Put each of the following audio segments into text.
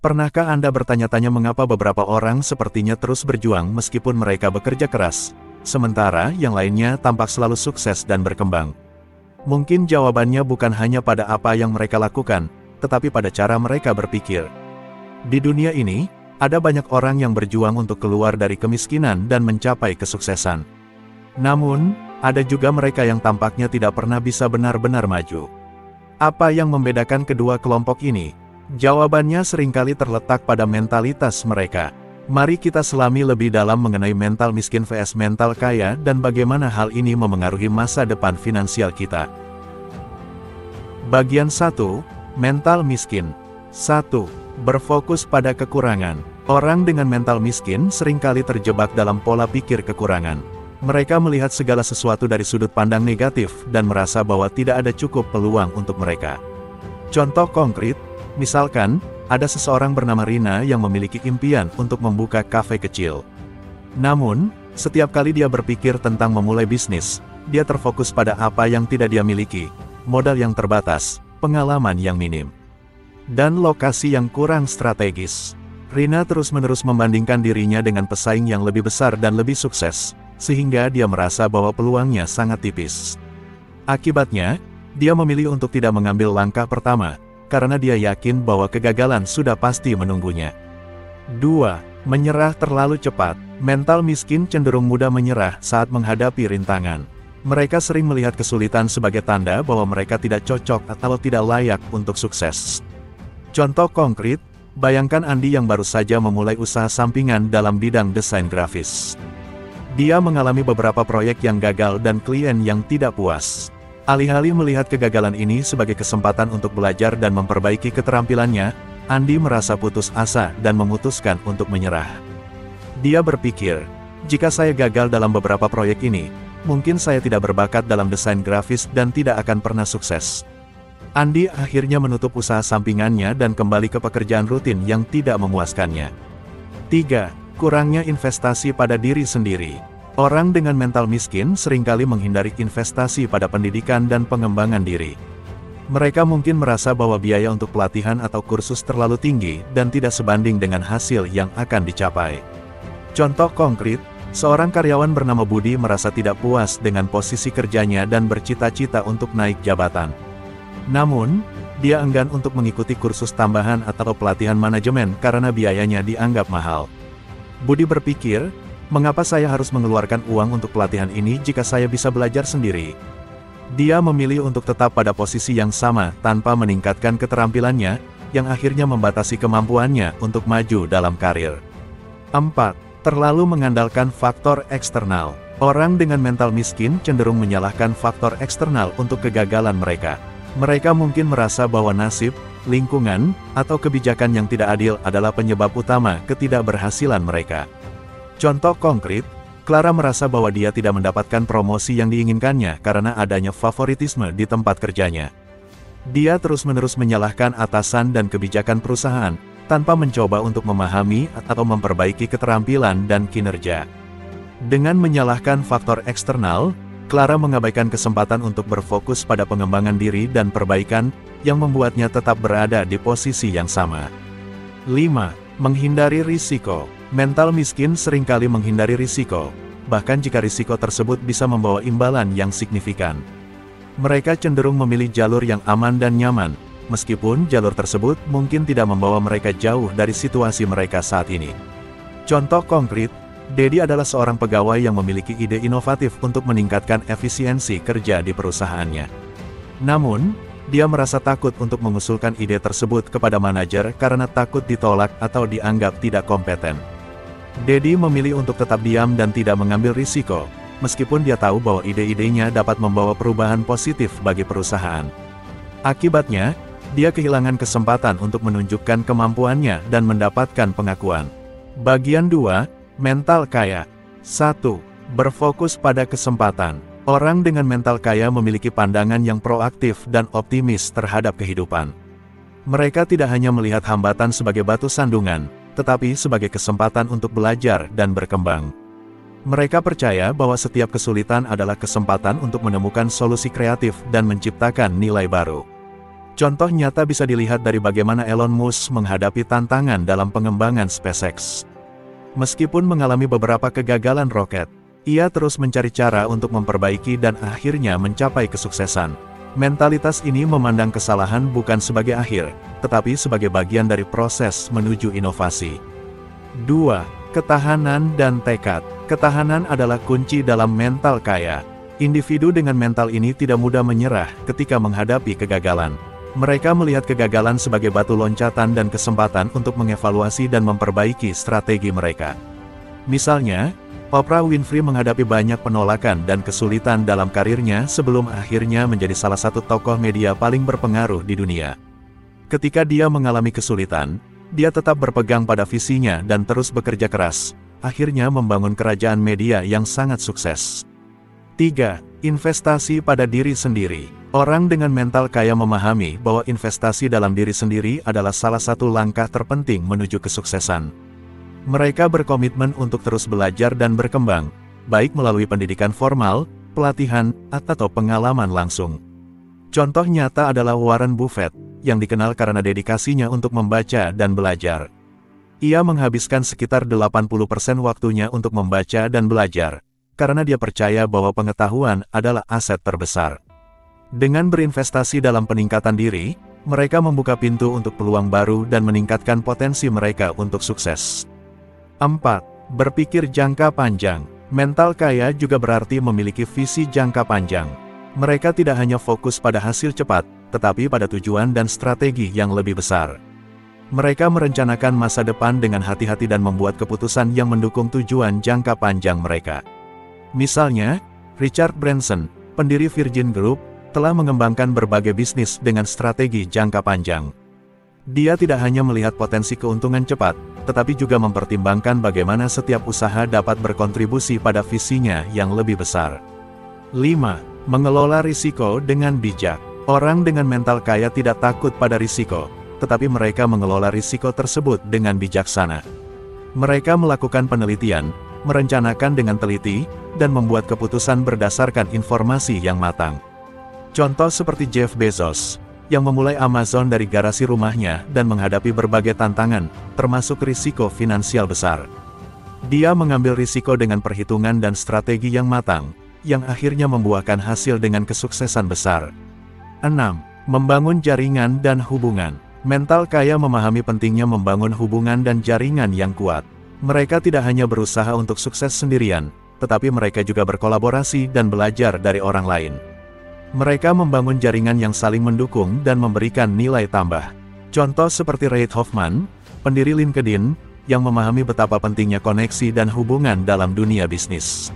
Pernahkah Anda bertanya-tanya mengapa beberapa orang sepertinya terus berjuang meskipun mereka bekerja keras, sementara yang lainnya tampak selalu sukses dan berkembang? Mungkin jawabannya bukan hanya pada apa yang mereka lakukan, tetapi pada cara mereka berpikir. Di dunia ini, ada banyak orang yang berjuang untuk keluar dari kemiskinan dan mencapai kesuksesan. Namun, ada juga mereka yang tampaknya tidak pernah bisa benar-benar maju. Apa yang membedakan kedua kelompok ini? Jawabannya seringkali terletak pada mentalitas mereka. Mari kita selami lebih dalam mengenai mental miskin vs mental kaya dan bagaimana hal ini memengaruhi masa depan finansial kita. Bagian 1. Mental miskin. 1. Berfokus pada kekurangan. Orang dengan mental miskin seringkali terjebak dalam pola pikir kekurangan. Mereka melihat segala sesuatu dari sudut pandang negatif dan merasa bahwa tidak ada cukup peluang untuk mereka. Contoh konkret, misalkan, ada seseorang bernama Rina yang memiliki impian untuk membuka kafe kecil. Namun, setiap kali dia berpikir tentang memulai bisnis, dia terfokus pada apa yang tidak dia miliki, modal yang terbatas, pengalaman yang minim, dan lokasi yang kurang strategis. Rina terus-menerus membandingkan dirinya dengan pesaing yang lebih besar dan lebih sukses, sehingga dia merasa bahwa peluangnya sangat tipis. Akibatnya, dia memilih untuk tidak mengambil langkah pertama, karena dia yakin bahwa kegagalan sudah pasti menunggunya. 2. Menyerah terlalu cepat. Mental miskin cenderung mudah menyerah saat menghadapi rintangan. Mereka sering melihat kesulitan sebagai tanda bahwa mereka tidak cocok atau tidak layak untuk sukses. Contoh konkret, bayangkan Andi yang baru saja memulai usaha sampingan dalam bidang desain grafis. Dia mengalami beberapa proyek yang gagal dan klien yang tidak puas. Alih-alih melihat kegagalan ini sebagai kesempatan untuk belajar dan memperbaiki keterampilannya, Andi merasa putus asa dan memutuskan untuk menyerah. Dia berpikir, jika saya gagal dalam beberapa proyek ini, mungkin saya tidak berbakat dalam desain grafis dan tidak akan pernah sukses. Andi akhirnya menutup usaha sampingannya dan kembali ke pekerjaan rutin yang tidak memuaskannya. 3. Kurangnya investasi pada diri sendiri. Orang dengan mental miskin seringkali menghindari investasi pada pendidikan dan pengembangan diri. Mereka mungkin merasa bahwa biaya untuk pelatihan atau kursus terlalu tinggi dan tidak sebanding dengan hasil yang akan dicapai. Contoh konkret, seorang karyawan bernama Budi merasa tidak puas dengan posisi kerjanya dan bercita-cita untuk naik jabatan. Namun, dia enggan untuk mengikuti kursus tambahan atau pelatihan manajemen karena biayanya dianggap mahal. Budi berpikir, mengapa saya harus mengeluarkan uang untuk pelatihan ini jika saya bisa belajar sendiri? Dia memilih untuk tetap pada posisi yang sama tanpa meningkatkan keterampilannya, yang akhirnya membatasi kemampuannya untuk maju dalam karir. 4. Terlalu mengandalkan faktor eksternal. Orang dengan mental miskin cenderung menyalahkan faktor eksternal untuk kegagalan mereka. Mereka mungkin merasa bahwa nasib, lingkungan, atau kebijakan yang tidak adil adalah penyebab utama ketidakberhasilan mereka. Contoh konkret, Clara merasa bahwa dia tidak mendapatkan promosi yang diinginkannya karena adanya favoritisme di tempat kerjanya. Dia terus-menerus menyalahkan atasan dan kebijakan perusahaan, tanpa mencoba untuk memahami atau memperbaiki keterampilan dan kinerja. Dengan menyalahkan faktor eksternal, Clara mengabaikan kesempatan untuk berfokus pada pengembangan diri dan perbaikan, yang membuatnya tetap berada di posisi yang sama. 5. Menghindari risiko. Mental miskin seringkali menghindari risiko, bahkan jika risiko tersebut bisa membawa imbalan yang signifikan. Mereka cenderung memilih jalur yang aman dan nyaman, meskipun jalur tersebut mungkin tidak membawa mereka jauh dari situasi mereka saat ini. Contoh konkret, Dedi adalah seorang pegawai yang memiliki ide inovatif untuk meningkatkan efisiensi kerja di perusahaannya. Namun, dia merasa takut untuk mengusulkan ide tersebut kepada manajer karena takut ditolak atau dianggap tidak kompeten. Dedi memilih untuk tetap diam dan tidak mengambil risiko, meskipun dia tahu bahwa ide-idenya dapat membawa perubahan positif bagi perusahaan. Akibatnya, dia kehilangan kesempatan untuk menunjukkan kemampuannya dan mendapatkan pengakuan. Bagian 2. Mental kaya. 1. Berfokus pada kesempatan. Orang dengan mental kaya memiliki pandangan yang proaktif dan optimis terhadap kehidupan. Mereka tidak hanya melihat hambatan sebagai batu sandungan, tetapi sebagai kesempatan untuk belajar dan berkembang. Mereka percaya bahwa setiap kesulitan adalah kesempatan untuk menemukan solusi kreatif dan menciptakan nilai baru. Contoh nyata bisa dilihat dari bagaimana Elon Musk menghadapi tantangan dalam pengembangan SpaceX. Meskipun mengalami beberapa kegagalan roket, ia terus mencari cara untuk memperbaiki dan akhirnya mencapai kesuksesan. Mentalitas ini memandang kesalahan bukan sebagai akhir, tetapi sebagai bagian dari proses menuju inovasi. 2. Ketahanan dan tekad. Ketahanan adalah kunci dalam mental kaya. Individu dengan mental ini tidak mudah menyerah ketika menghadapi kegagalan. Mereka melihat kegagalan sebagai batu loncatan dan kesempatan untuk mengevaluasi dan memperbaiki strategi mereka. Misalnya, Oprah Winfrey menghadapi banyak penolakan dan kesulitan dalam karirnya sebelum akhirnya menjadi salah satu tokoh media paling berpengaruh di dunia. Ketika dia mengalami kesulitan, dia tetap berpegang pada visinya dan terus bekerja keras, akhirnya membangun kerajaan media yang sangat sukses. 3. Investasi pada diri sendiri. Orang dengan mental kaya memahami bahwa investasi dalam diri sendiri adalah salah satu langkah terpenting menuju kesuksesan. Mereka berkomitmen untuk terus belajar dan berkembang, baik melalui pendidikan formal, pelatihan, atau pengalaman langsung. Contoh nyata adalah Warren Buffett, yang dikenal karena dedikasinya untuk membaca dan belajar. Ia menghabiskan sekitar 80% waktunya untuk membaca dan belajar, karena dia percaya bahwa pengetahuan adalah aset terbesar. Dengan berinvestasi dalam peningkatan diri, mereka membuka pintu untuk peluang baru dan meningkatkan potensi mereka untuk sukses. 4. Berpikir jangka panjang. Mental kaya juga berarti memiliki visi jangka panjang. Mereka tidak hanya fokus pada hasil cepat, tetapi pada tujuan dan strategi yang lebih besar. Mereka merencanakan masa depan dengan hati-hati dan membuat keputusan yang mendukung tujuan jangka panjang mereka. Misalnya, Richard Branson, pendiri Virgin Group, telah mengembangkan berbagai bisnis dengan strategi jangka panjang. Dia tidak hanya melihat potensi keuntungan cepat, tetapi juga mempertimbangkan bagaimana setiap usaha dapat berkontribusi pada visinya yang lebih besar. 5. Mengelola risiko dengan bijak. Orang dengan mental kaya tidak takut pada risiko, tetapi mereka mengelola risiko tersebut dengan bijaksana. Mereka melakukan penelitian, merencanakan dengan teliti, dan membuat keputusan berdasarkan informasi yang matang. Contoh seperti Jeff Bezos, yang memulai Amazon dari garasi rumahnya dan menghadapi berbagai tantangan, termasuk risiko finansial besar. Dia mengambil risiko dengan perhitungan dan strategi yang matang, yang akhirnya membuahkan hasil dengan kesuksesan besar. 6. Membangun jaringan dan hubungan. Mental kaya memahami pentingnya membangun hubungan dan jaringan yang kuat. Mereka tidak hanya berusaha untuk sukses sendirian, tetapi mereka juga berkolaborasi dan belajar dari orang lain. Mereka membangun jaringan yang saling mendukung dan memberikan nilai tambah. Contoh seperti Reid Hoffman, pendiri LinkedIn, yang memahami betapa pentingnya koneksi dan hubungan dalam dunia bisnis.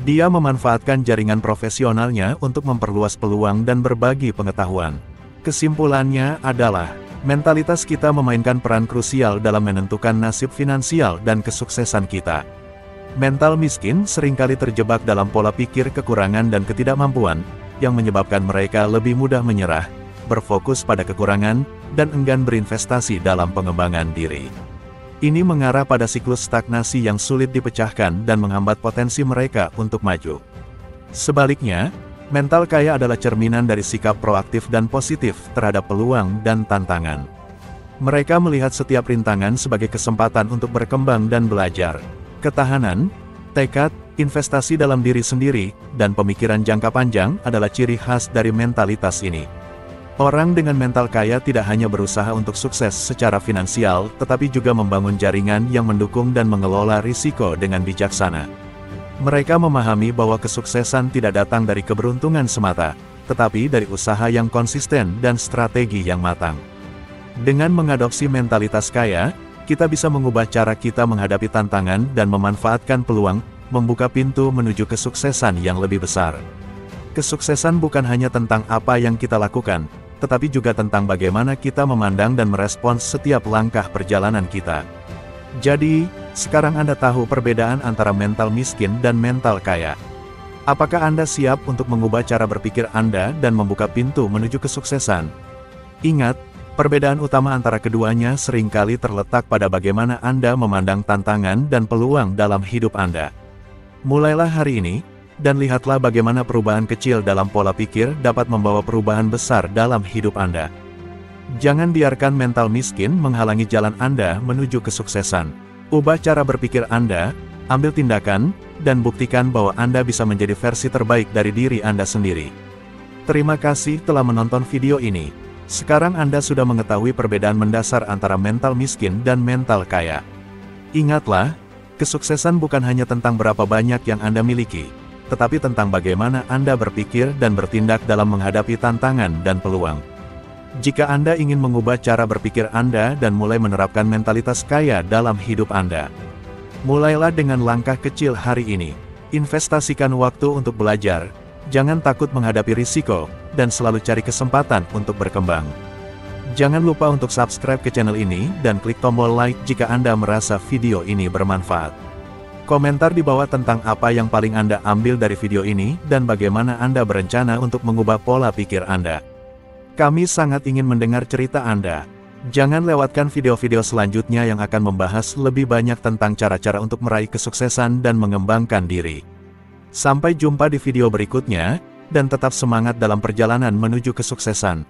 Dia memanfaatkan jaringan profesionalnya untuk memperluas peluang dan berbagi pengetahuan. Kesimpulannya adalah, mentalitas kita memainkan peran krusial dalam menentukan nasib finansial dan kesuksesan kita. Mental miskin seringkali terjebak dalam pola pikir kekurangan dan ketidakmampuan, yang menyebabkan mereka lebih mudah menyerah, berfokus pada kekurangan, dan enggan berinvestasi dalam pengembangan diri. Ini mengarah pada siklus stagnasi yang sulit dipecahkan dan menghambat potensi mereka untuk maju. Sebaliknya, mental kaya adalah cerminan dari sikap proaktif dan positif terhadap peluang dan tantangan. Mereka melihat setiap rintangan sebagai kesempatan untuk berkembang dan belajar. Ketahanan, tekad, investasi dalam diri sendiri, dan pemikiran jangka panjang adalah ciri khas dari mentalitas ini. Orang dengan mental kaya tidak hanya berusaha untuk sukses secara finansial, tetapi juga membangun jaringan yang mendukung dan mengelola risiko dengan bijaksana. Mereka memahami bahwa kesuksesan tidak datang dari keberuntungan semata, tetapi dari usaha yang konsisten dan strategi yang matang. Dengan mengadopsi mentalitas kaya, kita bisa mengubah cara kita menghadapi tantangan dan memanfaatkan peluang, membuka pintu menuju kesuksesan yang lebih besar. Kesuksesan bukan hanya tentang apa yang kita lakukan, tetapi juga tentang bagaimana kita memandang dan merespons setiap langkah perjalanan kita. Jadi, sekarang Anda tahu perbedaan antara mental miskin dan mental kaya. Apakah Anda siap untuk mengubah cara berpikir Anda dan membuka pintu menuju kesuksesan? Ingat, perbedaan utama antara keduanya seringkali terletak pada bagaimana Anda memandang tantangan dan peluang dalam hidup Anda. Mulailah hari ini, dan lihatlah bagaimana perubahan kecil dalam pola pikir dapat membawa perubahan besar dalam hidup Anda. Jangan biarkan mental miskin menghalangi jalan Anda menuju kesuksesan. Ubah cara berpikir Anda, ambil tindakan, dan buktikan bahwa Anda bisa menjadi versi terbaik dari diri Anda sendiri. Terima kasih telah menonton video ini. Sekarang Anda sudah mengetahui perbedaan mendasar antara mental miskin dan mental kaya. Ingatlah, kesuksesan bukan hanya tentang berapa banyak yang Anda miliki, tetapi tentang bagaimana Anda berpikir dan bertindak dalam menghadapi tantangan dan peluang. Jika Anda ingin mengubah cara berpikir Anda dan mulai menerapkan mentalitas kaya dalam hidup Anda, mulailah dengan langkah kecil hari ini. Investasikan waktu untuk belajar, jangan takut menghadapi risiko, dan selalu cari kesempatan untuk berkembang. Jangan lupa untuk subscribe ke channel ini dan klik tombol like jika Anda merasa video ini bermanfaat. Komentar di bawah tentang apa yang paling Anda ambil dari video ini dan bagaimana Anda berencana untuk mengubah pola pikir Anda. Kami sangat ingin mendengar cerita Anda. Jangan lewatkan video-video selanjutnya yang akan membahas lebih banyak tentang cara-cara untuk meraih kesuksesan dan mengembangkan diri. Sampai jumpa di video berikutnya, dan tetap semangat dalam perjalanan menuju kesuksesan.